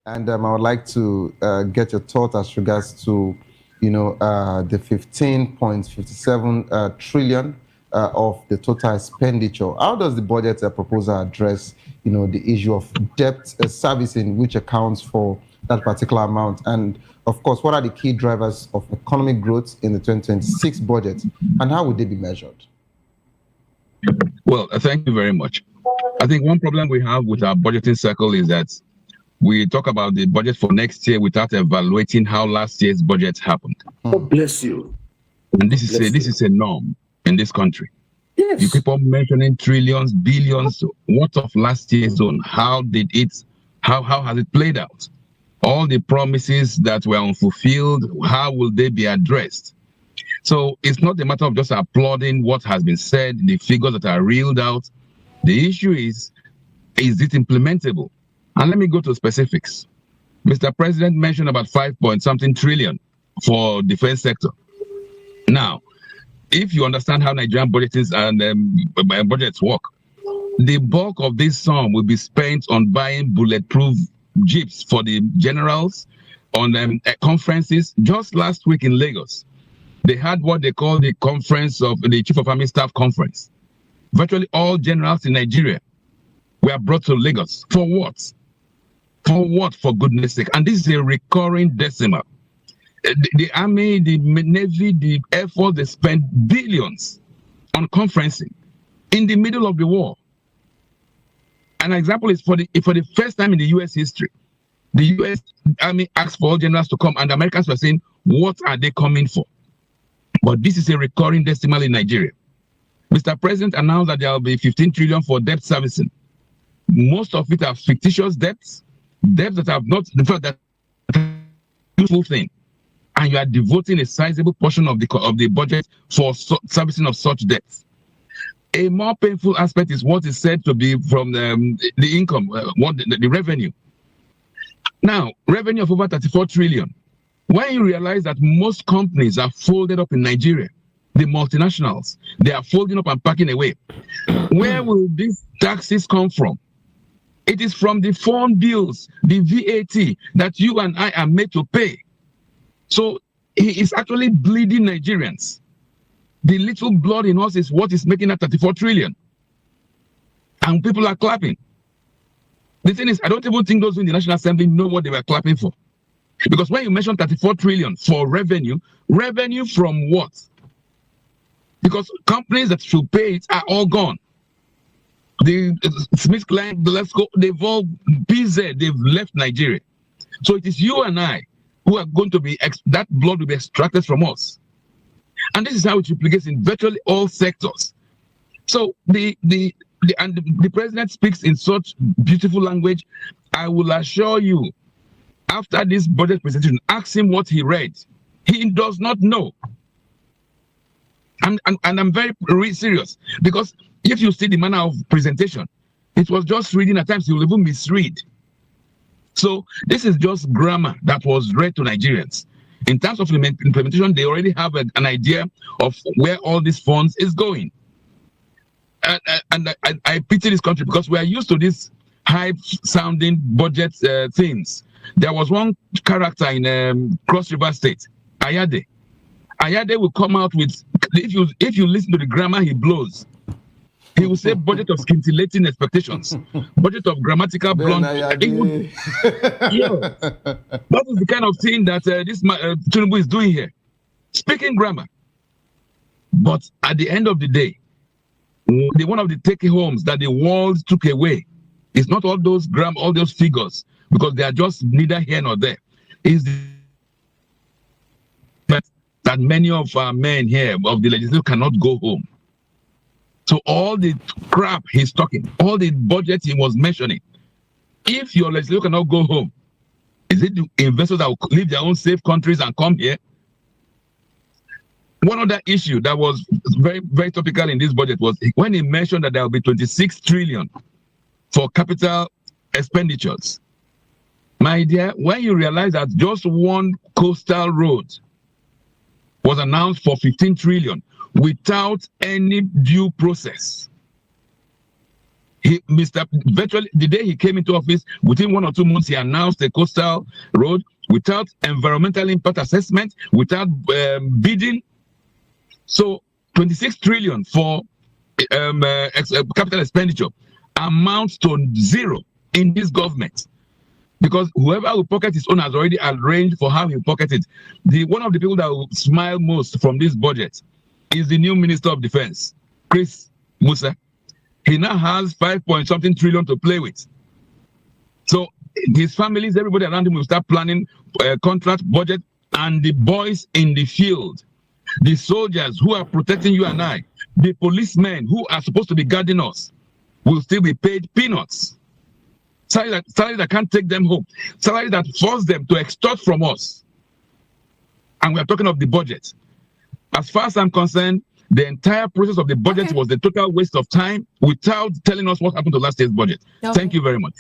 And I would like to get your thought as regards to, the 15.57 trillion of the total expenditure. How does the budget proposal address, the issue of debt servicing, which accounts for that particular amount? And of course, what are the key drivers of economic growth in the 2026 budget, and how would they be measured? Well, thank you very much. I think one problem we have with our budgeting cycle is that we talk about the budget for next year without evaluating how last year's budget happened. God bless you. And this is a norm in this country. Yes. You keep on mentioning trillions, billions. What of last year's own? How has it played out? All the promises that were unfulfilled, how will they be addressed? So it's not a matter of just applauding what has been said, the figures that are reeled out. The issue is it implementable? And let me go to specifics. Mr. President mentioned about 5-point-something trillion for defense sector. Now, if you understand how Nigerian budgets and budgets work, the bulk of this sum will be spent on buying bulletproof jeeps for the generals on conferences. Just last week in Lagos, they had what they call the conference of the Chief of Army Staff Conference. Virtually all generals in Nigeria were brought to Lagos. For what? For what, for goodness sake? And this is a recurring decimal. The Army, the Navy, the Air Force, they spend billions on conferencing in the middle of the war. An example is for the first time in the U.S. history, the U.S. Army asked for all generals to come, and the Americans were saying, what are they coming for? But this is a recurring decimal in Nigeria. Mr. President announced that there will be 15 trillion for debt servicing. Most of it are fictitious debts that have not, in fact, that useful thing. And you are devoting a sizable portion of the budget for servicing of such debts. A more painful aspect is what is said to be from the income, the revenue. Now, revenue of over 34 trillion. When you realize that most companies are folded up in Nigeria, the multinationals, they are folding up and packing away. Where will these taxes come from? It is from the phone bills, the VAT that you and I are made to pay. So he is actually bleeding Nigerians. The little blood in us is what is making that 34 trillion. And people are clapping. The thing is, I don't even think those in the National Assembly know what they were clapping for. Because when you mention 34 trillion for revenue from what? Because companies that should pay it are all gone. The Smith Klein, they've all PZ, they've left Nigeria. So it is you and I who are going to be, that blood will be extracted from us. And this is how it replicates in virtually all sectors. So the president speaks in such beautiful language. I will assure you, after this budget presentation, ask him what he read. He does not know. And I'm very serious, because if you see the manner of presentation, it was just reading. At times you will even misread. So this is just grammar that was read to Nigerians. In terms of implementation, they already have an idea of where all these funds is going. And I pity this country, because we are used to this high-sounding budget things. There was one character in Cross River State, Ayade. Ayade will come out with, if you listen to the grammar he blows, he will say budget of scintillating expectations, budget of grammatical blunder. Yeah. That is the kind of thing that this Tinubu is doing here, speaking grammar. But at the end of the day, one of the take-homes that the world took away is not all those all those figures, because they are just neither here nor there. Is that many of our men here of the legislature cannot go home. So all the crap he's talking, all the budget he was mentioning, if your legislature cannot go home, is it the investors that will leave their own safe countries and come here? One other issue that was very, very topical in this budget was when he mentioned that there will be 26 trillion for capital expenditures. My dear, when you realize that just one coastal road was announced for 15 trillion without any due process, Virtually the day he came into office, within 1 or 2 months, he announced a coastal road without environmental impact assessment, without bidding. So 26 trillion for capital expenditure amounts to zero in this government, because whoever will pocket his own has already arranged for how he will pocket it. One of the people that will smile most from this budget is the new Minister of Defense, Chris Musa. He now has 5-point-something trillion to play with. So his families, everybody around him will start planning contract, budget, and the boys in the field, the soldiers who are protecting you and I, the policemen who are supposed to be guarding us, will still be paid peanuts. Salaries that can't take them home. Salaries that force them to extort from us. And we are talking of the budget. As far as I'm concerned, the entire process of the budget was a total waste of time without telling us what happened to last year's budget. Thank you very much.